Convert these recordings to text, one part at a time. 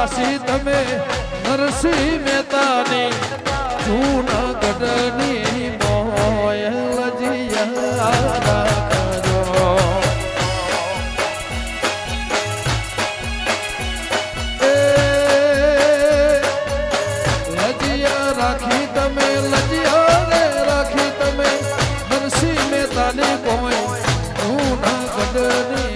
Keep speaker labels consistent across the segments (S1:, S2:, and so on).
S1: રાશિ તમે નરસિંહ મહેતાની જૂનાગઢની મોય લજિયા રાખજો લજિયા રાખી તમે લજિયા રે રાખી તમે નરસિંહ મહેતાની કોઈ જૂનાગઢની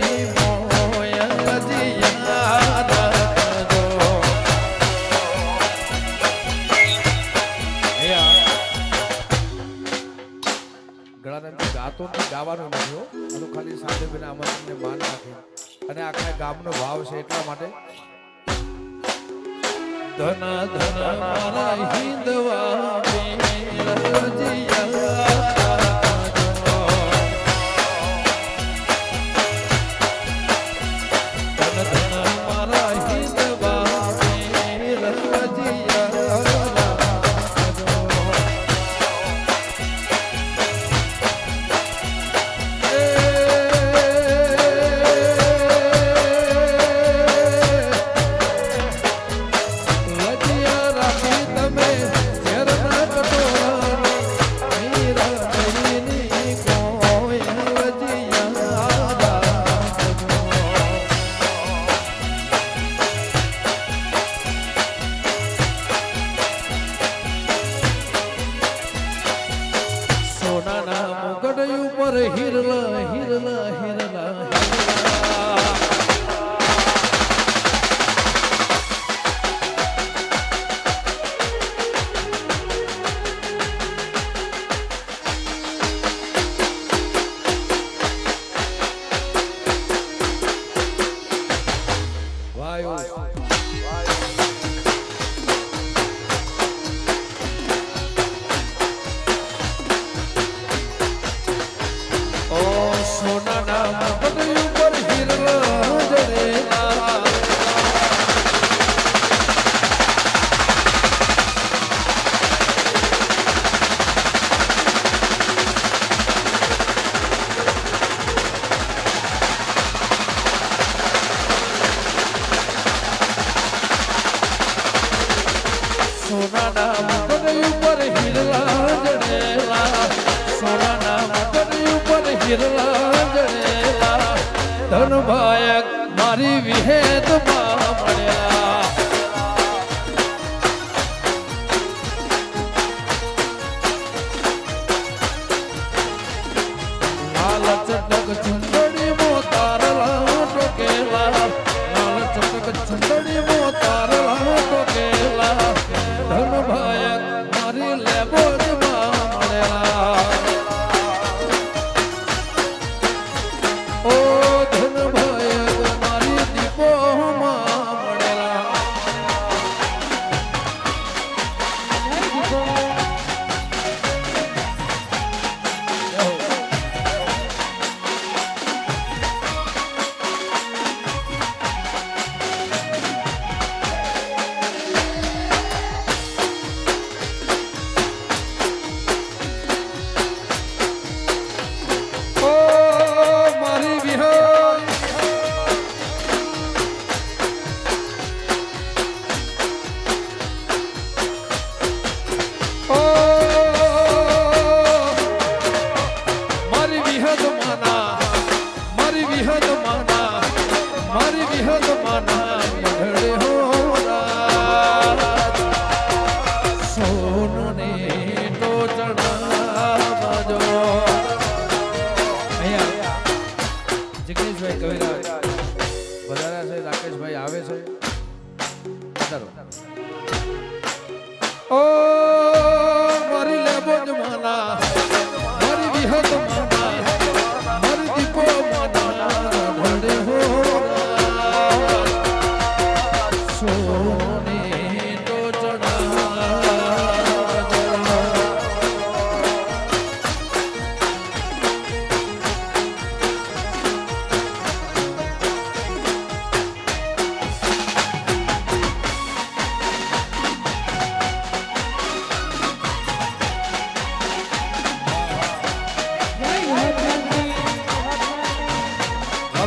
S1: ગાવાનું નથી એનું ખાલી સાથે બેના અમરને માન રાખે અને આખા ગામનો ભાવ છે એટલા માટે ધન ધન મારા હિંદવા હિરલા હિરલા હિરલા સોનાના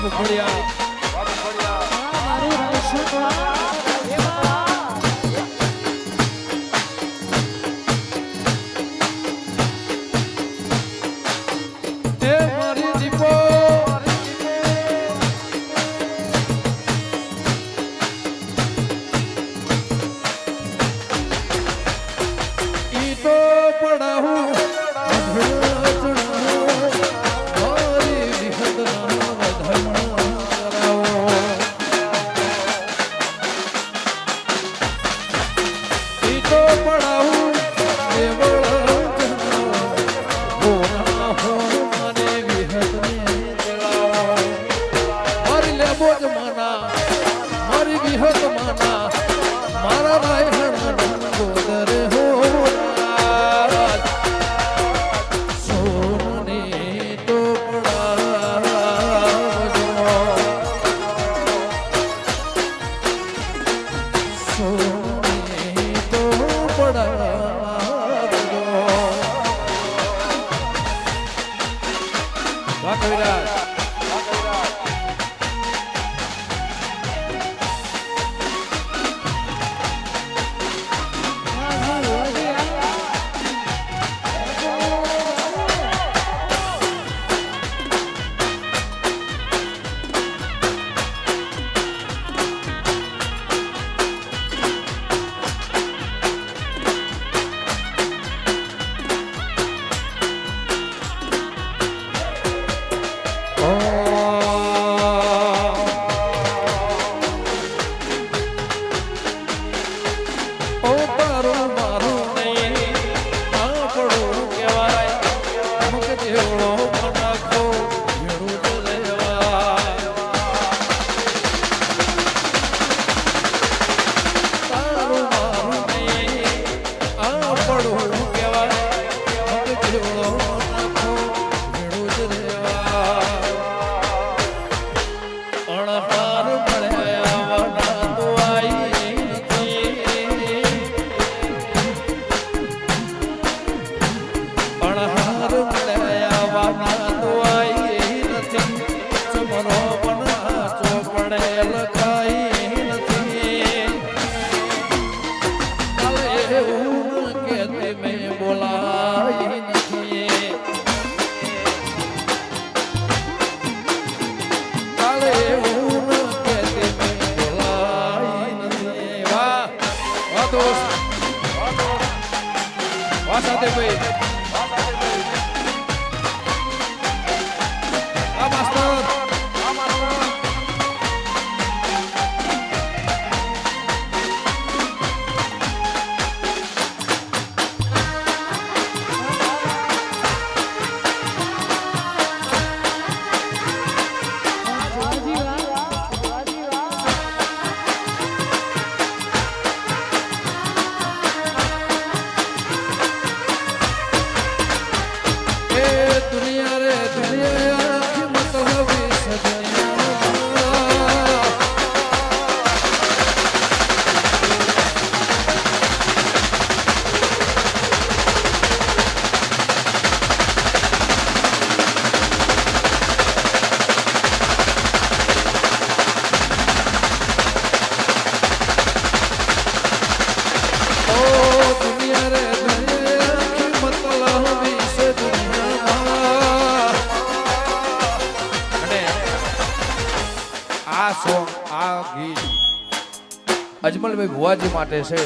S1: બાબુ ખોડિયા
S2: મારું રાશિમાં
S1: એ મારી દીપો ઈ તો પડાવું મારી વિહતના વધામણા કરાવો ઈ તો પડાવું મારી વિહત માના મારા રાયણ ગોદર હો સોની તો પડાવજો સોની તો પડાવજો વાહ કવિરાજ સાથે ભાઈ આ માસ્ટર અજમલભાઈ ભુવાજી માટે છે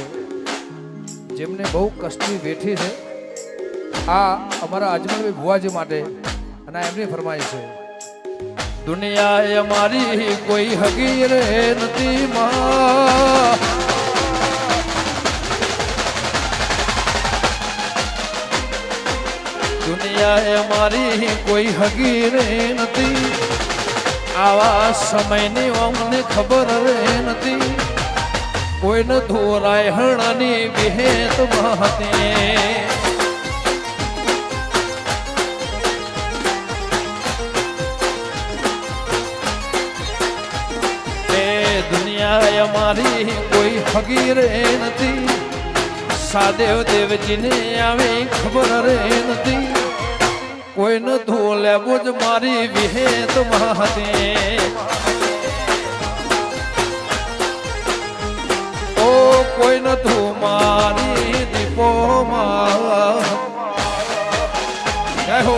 S1: જેમને બહુ કષ્ટની વેઠી છે આ અમારા અજમલભાઈ ભુવાજી માટે અને એમની ફરમાઈશ છે દુનિયા એ મારી કોઈ હગી રે નથી માં દુનિયા એ મારી કોઈ હગી રે નથી આવા સમયની અમને ખબર રે નથી કોઈને ધોરાય હણાની વિહેત મહતે દુનિયા અમારી કોઈ હગી રે નથી સાદેવ દેવજીને આવે ખબર રે નથી કોઈ કોઈ ન તું લેવું જ મારી વિહેત માતે ઓ કોઈ ન તું મારી દીપો માં જય હો